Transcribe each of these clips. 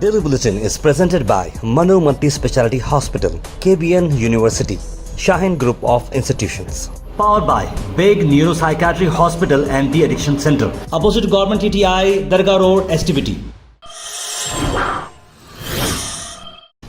Daily Bulletin is presented by Manu Multi-Speciality Hospital, KBN University, Shaheen Group of Institutions. Powered by Big Neuropsychiatry Hospital and the Addiction Center, opposite Government TTI, Dargah Road, STBT.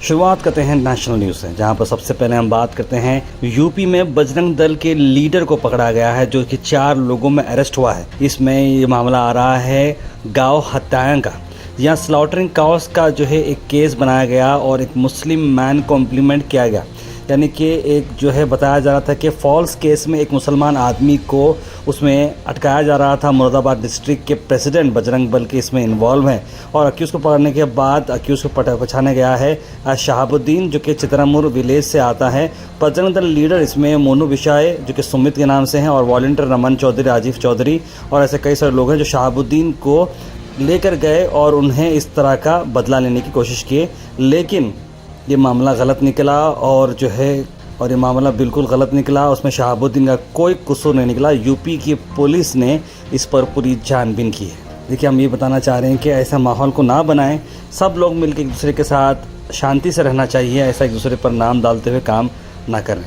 शुरुआत करते हैं national news से, जहां पर सबसे पहले हम बात करते हैं यूपी में बजरंग दल के लीडर को पकड़ा गया है, जो कि 4 लोगों में अरेस्ट हुआ है। इसमें ये मामला आ रहा है गांव हत्याएं का, यहाँ स्लॉटरिंग काउस का जो है एक केस बनाया गया और एक मुस्लिम मैन को इम्प्लीमेंट किया गया। यानी कि एक जो है बताया जा रहा था कि फॉल्स केस में एक मुसलमान आदमी को उसमें अटकाया जा रहा था। मुरादाबाद डिस्ट्रिक्ट के प्रेसिडेंट बजरंग दल के इसमें इन्वॉल्व हैं और अक्यूज़ को पकड़ने के बाद अक्यूज़ को पछाना गया है शहाबुद्दीन, जो कि चितरामुर विलेज से आता है। बजरंग दल लीडर इसमें मोनू बिशाय, जो कि सुमित के नाम से हैं, और वॉलंटियर रमन चौधरी, राजीव चौधरी और ऐसे कई सारे लोग हैं जो शहाबुद्दीन को लेकर गए और उन्हें इस तरह का बदला लेने की कोशिश किए। लेकिन ये मामला गलत निकला और ये मामला बिल्कुल गलत निकला। उसमें शहाबुद्दीन का कोई कसूर नहीं निकला। यूपी की पुलिस ने इस पर पूरी छानबीन की है। देखिए, हम ये बताना चाह रहे हैं कि ऐसा माहौल को ना बनाएं, सब लोग मिलकर एक दूसरे के साथ शांति से रहना चाहिए। ऐसा एक दूसरे पर नाम डालते हुए काम ना करें।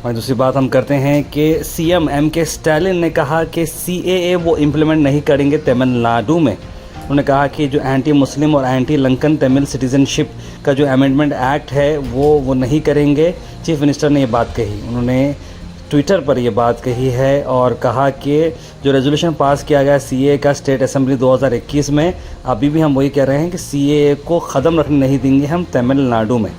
और दूसरी बात हम करते हैं कि सीएम M.K. स्टालिन ने कहा कि CAA वो इम्प्लीमेंट नहीं करेंगे तमिलनाडु में। उन्होंने कहा कि जो एंटी मुस्लिम और एंटी लंकन तमिल सिटीजनशिप का जो अमेंडमेंट एक्ट है वो नहीं करेंगे। चीफ मिनिस्टर ने ये बात कही, उन्होंने ट्विटर पर ये बात कही है और कहा कि जो रेजोल्यूशन पास किया गया CAA का स्टेट असेंबली 2021 में, अभी भी हम वही कह रहे हैं कि CAA को ख़त्म रखने नहीं देंगे हम तमिलनाडु में।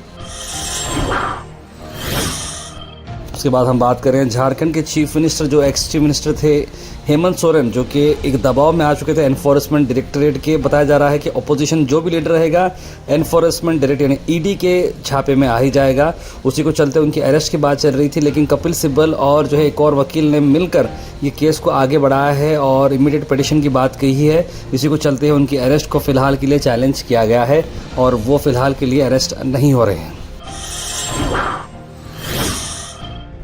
उसके बाद हम बात करें झारखंड के चीफ मिनिस्टर, जो एक्स चीफ मिनिस्टर थे हेमंत सोरेन, जो कि एक दबाव में आ चुके थे एनफोर्समेंट डायरेक्टरेट के। बताया जा रहा है कि अपोजिशन जो भी लीडर रहेगा एनफोर्समेंट डायरेक्टरेट यानी ED के छापे में आ ही जाएगा। उसी को चलते उनकी अरेस्ट की बात चल रही थी, लेकिन कपिल सिब्बल और जो है एक और वकील ने मिलकर ये केस को आगे बढ़ाया है और इमीडिएट पिटीशन की बात कही है। इसी को चलते उनकी अरेस्ट को फिलहाल के लिए चैलेंज किया गया है और वो फिलहाल के लिए अरेस्ट नहीं हो रहे हैं।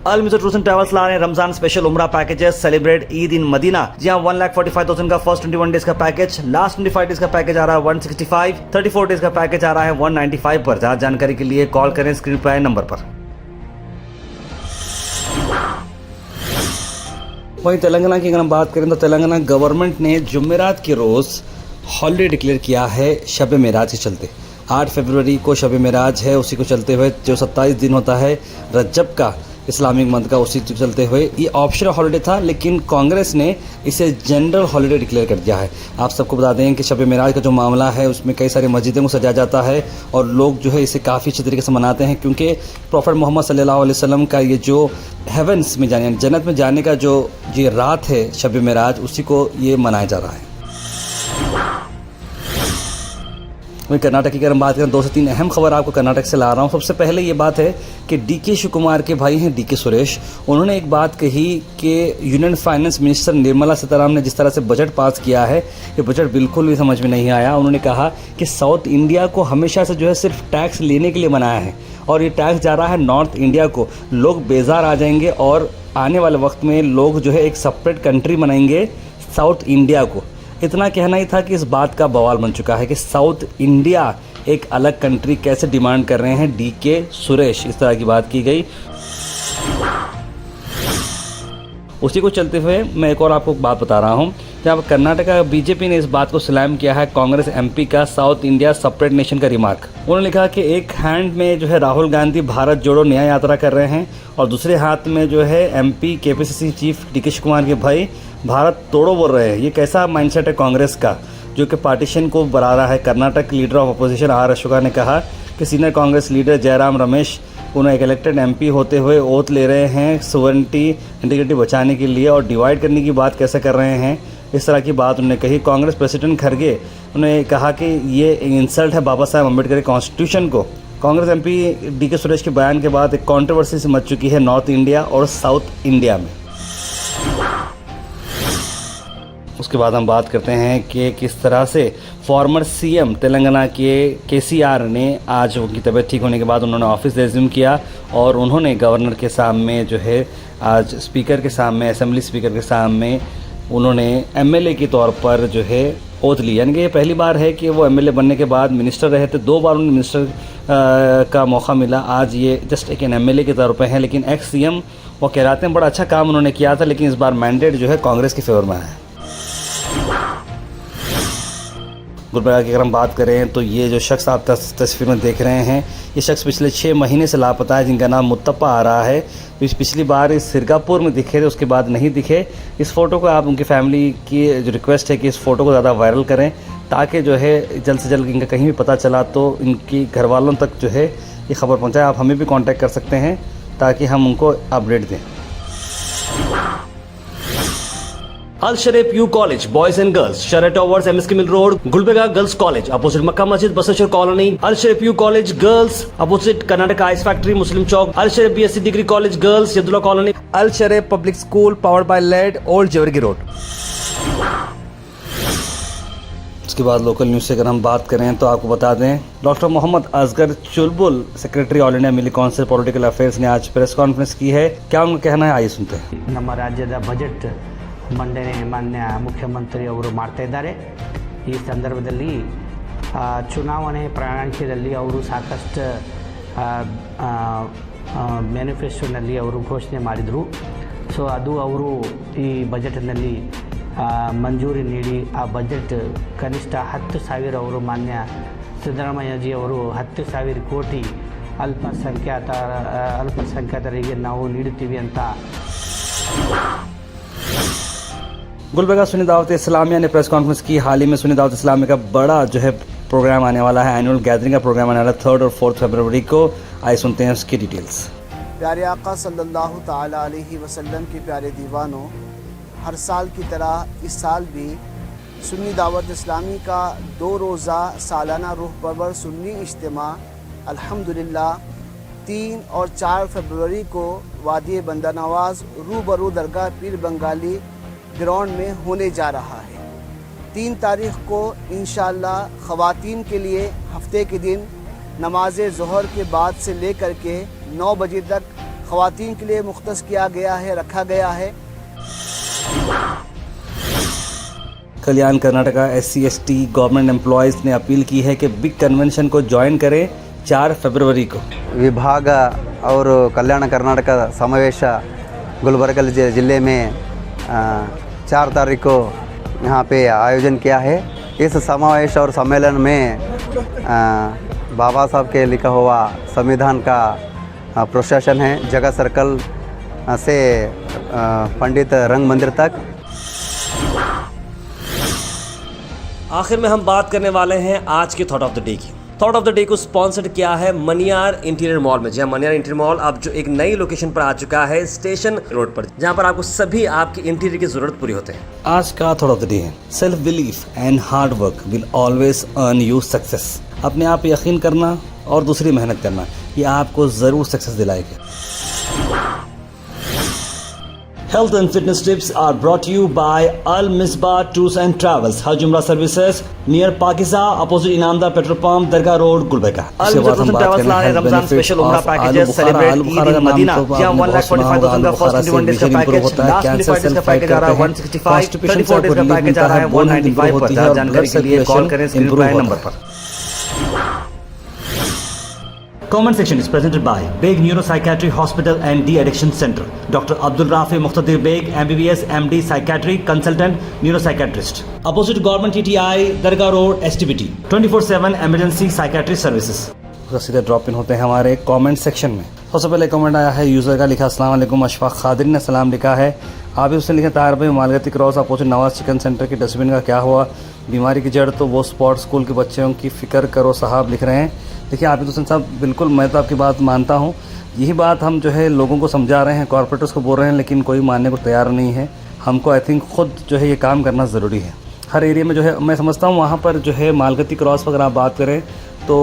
Al Mizar tours and travels ला रहे हैं रमजान स्पेशल उम्रा packages, celebrate Eid in Medina. जी हाँ, 1,45,000 का फर्स्ट 21 डेज का पैकेज, लास्ट 25 डेज का पैकेज आ रहा है 165, 34 डेज का पैकेज आ रहा है 195 पर। ज़्यादा जानकारी के लिए कॉल करें स्क्रीन पर आए नंबर पर। वहीं तेलंगाना की अगर हम बात करें तो तेलंगाना गवर्नमेंट ने जुमेरात के रोज़ हॉलीडे डिक्लेयर किया है शब मेराज के चलते। 8 फरवरी को शब मेराज है, उसी को चलते हुए जो 27 दिन होता है रजब का इस्लामिक मंथ का, उसी को चलते हुए ये ऑप्शनल हॉलीडे था, लेकिन कांग्रेस ने इसे जनरल हॉलीडे डिक्लेयर कर दिया है। आप सबको बता दें कि शब मेराज का जो मामला है उसमें कई सारी मस्जिदों को सजाया जाता है और लोग जो है इसे काफ़ी अच्छे तरीके से मनाते हैं, क्योंकि प्रॉफेट मोहम्मद सल्लल्लाहु अलैहि वसल्लम का ये जो हेवन्स में जाने, जन्नत में जाने का जो ये रात है शब मेराज, उसी को ये मनाया जा रहा है। वहीं कर्नाटक की अगर हम बात करें, 2 से 3 अहम खबर आपको कर्नाटक से ला रहा हूँ। सबसे पहले ये बात है कि DK शिवकुमार के भाई हैं DK सुरेश, उन्होंने एक बात कही कि union finance minister Nirmala Sitharaman ने जिस तरह से बजट पास किया है, ये बजट बिल्कुल भी समझ में नहीं आया। उन्होंने कहा कि साउथ इंडिया को हमेशा से जो है सिर्फ टैक्स लेने के लिए बनाया है और ये टैक्स जा रहा है नॉर्थ इंडिया को। लोग बेजार आ जाएंगे और आने वाले वक्त में लोग जो है एक सेपरेट कंट्री बनाएंगे साउथ इंडिया को। इतना कहना ही था कि इस बात का बवाल बन चुका है कि साउथ इंडिया एक अलग कंट्री कैसे डिमांड कर रहे हैं DK सुरेश, इस तरह की बात की गई। उसी को चलते हुए मैं एक और आपको बात बता रहा हूँ, जहाँ पर कर्नाटका BJP ने इस बात को सलाम किया है कांग्रेस MP का साउथ इंडिया सेपरेट नेशन का रिमार्क। उन्होंने लिखा कि एक हैंड में जो है राहुल गांधी भारत जोड़ो न्याय यात्रा कर रहे हैं और दूसरे हाथ में जो है MP KPCC chief DK Shivakumar के भाई भारत तोड़ो बोल रहे हैं। ये कैसा माइंडसेट है कांग्रेस का, जो कि पार्टीशन को बढ़ा रहा है। Karnataka leader of opposition R Ashoka ने कहा कि सीनियर कांग्रेस लीडर जयराम रमेश उन्हें एक इलेक्टेड MP होते हुए ओथ ले रहे हैं सोवरेनिटी इंटीग्रिटी बचाने के लिए और डिवाइड करने की बात कैसे कर रहे हैं, इस तरह की बात उन्होंने कही। कांग्रेस प्रेसिडेंट खड़गे उन्होंने कहा कि ये इंसल्ट है बाबा साहब अम्बेडकर के कॉन्स्टिट्यूशन को। कांग्रेस MP DK सुरेश के बयान के बाद एक कंट्रोवर्सी से मच चुकी है नॉर्थ इंडिया और साउथ इंडिया में। उसके बाद हम बात करते हैं कि किस तरह से फॉर्मर CM तेलंगाना के KCR ने आज उनकी तबीयत ठीक होने के बाद उन्होंने ऑफिस रिज्यूम किया और उन्होंने गवर्नर के सामने जो है आज स्पीकर के सामने, असेंबली स्पीकर के सामने उन्होंने MLA के तौर पर जो है ओथ ली। यानी कि ये पहली बार है कि वो एमएलए बनने के बाद मिनिस्टर रहे थे, 2 बार उन्हें मिनिस्टर का मौका मिला। आज ये जस्ट एक एमएलए के तौर पे हैं, लेकिन एक्स सीएम वो कहलाते हैं। बड़ा अच्छा काम उन्होंने किया था, लेकिन इस बार मैंडेट जो है कांग्रेस के फेवर में है। गुलबर्गा की अगर हम बात करें तो ये जो शख्स आप तस्वीर में देख रहे हैं, ये शख्स पिछले 6 महीने से लापता है, जिनका नाम मुत्तफ़ा आ रहा है। तो इस पिछली बार इस सिरगापुर में दिखे थे, उसके बाद नहीं दिखे। इस फ़ोटो को आप उनकी फैमिली की जो रिक्वेस्ट है कि इस फ़ोटो को ज़्यादा वायरल करें, ताकि जो है जल्द से जल्द इनका कहीं भी पता चला तो इनकी घर वालों तक जो है ये खबर पहुँचाए। आप हमें भी कॉन्टैक्ट कर सकते हैं ताकि हम उनको अपडेट दें। Al Sharif U college boys and girls, Sharah towers, MSK mill road, Gulbarga girls college opposite Makka Masjid, Basaveshwar colony. Al Sharif U college girls opposite Karnataka ice factory, Muslim Chowk. Al Sharif BSc degree college girls, Yadullah colony. Al Sharif public school powered by लेड, ओल्ड जेवरगी रोड। उसके बाद local news से अगर हम बात करें तो आपको बता दें, डॉक्टर मोहम्मद असगर चुलबुल, सेक्रेटरी ऑल इंडिया मिली काउंसिल पॉलिटिकल अफेयर्स ने आज प्रेस कॉन्फ्रेंस की है। क्या उनका कहना है, आइए सुनते हैं। ನಮ್ಮ ರಾಜ್ಯದ ಬಜೆಟ್ ಮಂಡನೆ ಮಾನ್ಯ ಮುಖ್ಯಮಂತ್ರಿ ಅವರು ಮಾಡ್ತಾ ಇದ್ದಾರೆ। ಈ ಸಂದರ್ಭದಲ್ಲಿ ಚುನಾವಣೆ ಪ್ರಣಾಳಿಕೆಯಲ್ಲಿ ಅವರು ಸಾಕಷ್ಟು ಮ್ಯಾನಿಫೆಸ್ಟೋನಲ್ಲಿ ಅವರು ಘೋಷಣೆ ಮಾಡಿದರು। ಸೊ ಅದು ಅವರು ಈ ಬಜೆಟ್ನಲ್ಲಿ ಮಂಜೂರಿ ನೀಡಿ ಆ ಬಜೆಟ್ ಕನಿಷ್ಠ 10,000 ಅವರು ಮಾನ್ಯ ಸಿದ್ದರಾಮಯ್ಯಜಿ ಅವರು 10,000 ಕೋಟಿ ಅಲ್ಪಸಂಖ್ಯಾತರಿಗೆ ನಾವು ನೀಡುತ್ತೀವಿ ಅಂತ। गुलबर्गा सुन्नी दावत इस्लामिया ने प्रेस कॉन्फ्रेंस की। हाल ही में सुन्नी दावत इस्लामिया का बड़ा जो है प्रोग्राम आने वाला है, एनुअल गैदरिंग का प्रोग्राम आने वाला है 3 और 4 फरवरी को। आइए सुनते हैं उसकी डिटेल्स। प्यारे आका सल्लल्लाहु ताला अलैहि वसल्लम के प्यारे दीवानों, हर साल की तरह इस साल भी सुन्नी दावत इस्लामी का 2 रोज़ा सालाना रूह परवर सुन्नी इज्तिमा अल्हम्दुलिल्लाह 3 और 4 फरवरी को वादी बंदा नवाज रूबरू दरगाह पीर बंगाली ग्राउंड में होने जा रहा है। 3 तारीख़ को इंशाअल्लाह ख़वातीन के लिए हफ्ते के दिन नमाज ज़ोहर के बाद से लेकर के 9 बजे तक ख़वातीन के लिए मुख्तस किया गया है, रखा गया है। कल्याण कर्नाटका SC/ST गवर्नमेंट एम्प्लॉयज़ ने अपील की है कि बिग कन्वेंशन को ज्वाइन करें 4 फरवरी को। विभाग और कल्याण कर्नाटक समावेश गुलबर्गा ज़िले में 4 तारीख को यहाँ पे आयोजन किया है। इस समावेश और सम्मेलन में बाबा साहब के लिखा हुआ संविधान का प्रोसेशन है, जगह सर्कल से पंडित रंग मंदिर तक। आखिर में हम बात करने वाले हैं आज के थॉट ऑफ द डे की। थॉट ऑफ द डे को स्पॉन्सर्ड किया है मनियार इंटीरियर मॉल में। जहाँ मनियार इंटीरियर मॉल अब जो एक नई लोकेशन पर आ चुका है, स्टेशन रोड पर, जहाँ पर आपको सभी आपके इंटीरियर की जरूरत पूरी होते हैं। आज का थॉट ऑफ द डे है, self belief and hard work will always earn you success. अपने आप पे यकीन करना और दूसरी मेहनत करना, ये आपको ज़रूर सक्सेस दिलाएगा। Health and fitness tips are brought to you by Al Misbah Tours and Travels, Hajj Umrah Services near Pakiza, opposite Inamdar Petrol Pump, Dargah Road, Guलबर्गा। Al Misbah Tours and Travels ला है Ramzan special उम्रा packages, celebrate Eid in Medina, जहां 1,45,000 का first 21 days का package, last 25 days का package आ रहा है 165, 34 डेज का पैकेज आ रहा है 195 पर। जानकारी के लिए कॉल करें स्क्रीन पर नंबर पर। Comment section is presented by Beg Neuropsychiatry Hospital and De-Addiction Center. Dr. Abdul Rafi Muqtadir Beg, MBBS, MD, Psychiatry, Consultant, Neuropsychiatrist. Opposite Government TTI, Dargah Road, STBT. 24/7 Emergency Psychiatry Services. सीधे drop in होते हैं हमारे comment section में। सबसे पहले comment आया है user का, लिखा अस्सलाम वालेकुम, अशफाक खादरी ने सलाम लिखा है। आप भी उसने लिखा, तार भाई Malgati cross opposite Nawaz chicken centre की डस्टबिन का क्या हुआ, बीमारी की जड़ तो वो स्पॉट स्कूल के बच्चों की फ़िक्र करो साहब, लिख रहे हैं। देखिए आप हुसैन साहब, बिल्कुल मैं तो आपकी बात मानता हूँ। यही बात हम जो है लोगों को समझा रहे हैं, कॉर्पोरेटर्स को बोल रहे हैं, लेकिन कोई मानने को तैयार नहीं है। हमको आई थिंक खुद जो है ये काम करना ज़रूरी है। हर एरिया में जो है मैं समझता हूँ वहाँ पर जो है मालगती क्रॉस पर अगर आप बात करें तो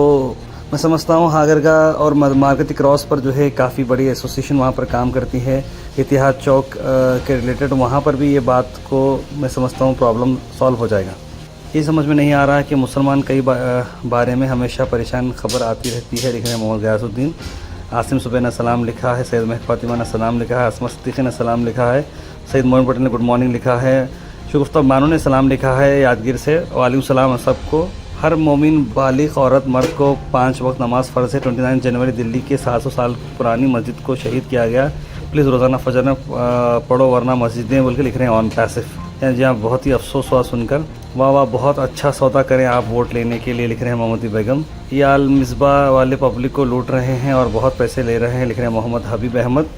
मैं समझता हूँ हागरगा और मालगती क्रॉस पर जो है काफ़ी बड़ी एसोसिएशन वहाँ पर काम करती है। इतिहाद चौक के रिलेटेड वहाँ पर भी ये बात को मैं समझता हूँ प्रॉब्लम सॉल्व हो जाएगा। ये समझ में नहीं आ रहा है कि मुसलमान कई बारे में हमेशा परेशान खबर आती रहती है। लिख रहे हैं मोहम्मद गयासुद्दीन। आसिम सुबह ने सलाम लिखा है, सैयद महक फातिमा ने सलाम लिखा है, असमा सिद्दीकी ने सलाम लिखा है, सैयद मोइन पटेल ने गुड मॉर्निंग लिखा है, शुगुफ्ता बानो ने सलाम लिखा है यादगीर से। वालेकुम सलाम सबको। हर मोमिन बालिग औरत मर्द को 5 वक्त नमाज फ़र्ज़ है। 29 जनवरी दिल्ली के 700 साल पुरानी मस्जिद को शहीद किया गया। प्लीज़ रोज़ाना फजर में पढ़ो वरना मस्जिदें बोल के लिख रहे हैं ऑन पैसिव। जी हाँ, बहुत ही अफसोस हुआ सुनकर। वाह वाह, बहुत अच्छा सौदा करें आप वोट लेने के लिए, लिख रहे हैं मोहम्मदी बेगम। ये अल मिसबा वाले पब्लिक को लूट रहे हैं और बहुत पैसे ले रहे हैं, लिख रहे हैं मोहम्मद हबीब अहमद।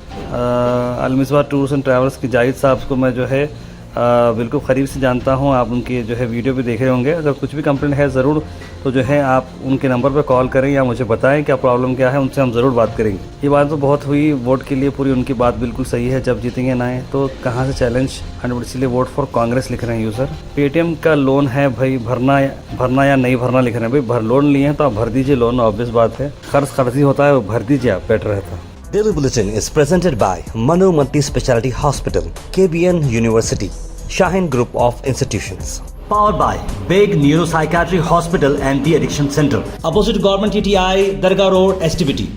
अल मिसबा टूर्स एंड ट्रैवल्स की जाहिद साहब को मैं जो है बिल्कुल करीब से जानता हूं। आप उनके जो है वीडियो भी देखे होंगे। अगर कुछ भी कंप्लेंट है ज़रूर तो जो है आप उनके नंबर पर कॉल करें या मुझे बताएं क्या प्रॉब्लम क्या है, उनसे हम ज़रूर बात करेंगे। ये बात तो बहुत हुई वोट के लिए, पूरी उनकी बात बिल्कुल सही है। जब जीतेंगे ना तो कहाँ से चैलेंज 100, इसलिए वोट फॉर कांग्रेस लिख रहे हैं यूज़र। पेटीएम का लोन है भाई, भरना या नहीं भरना लिख रहे हैं। भाई लोन लिए हैं तो आप भर दीजिए लोन, ऑब्वियस बात है। कर्ज होता है, भर दीजिए आप, बेटर रहता। Daily Bulletin is presented by Manu Multi Speciality Hospital, KBN University, Shaheen Group of Institutions. Powered by Big Neuropsychiatry Hospital and The Addiction Center, opposite Government TTI, Darga Road, STBT.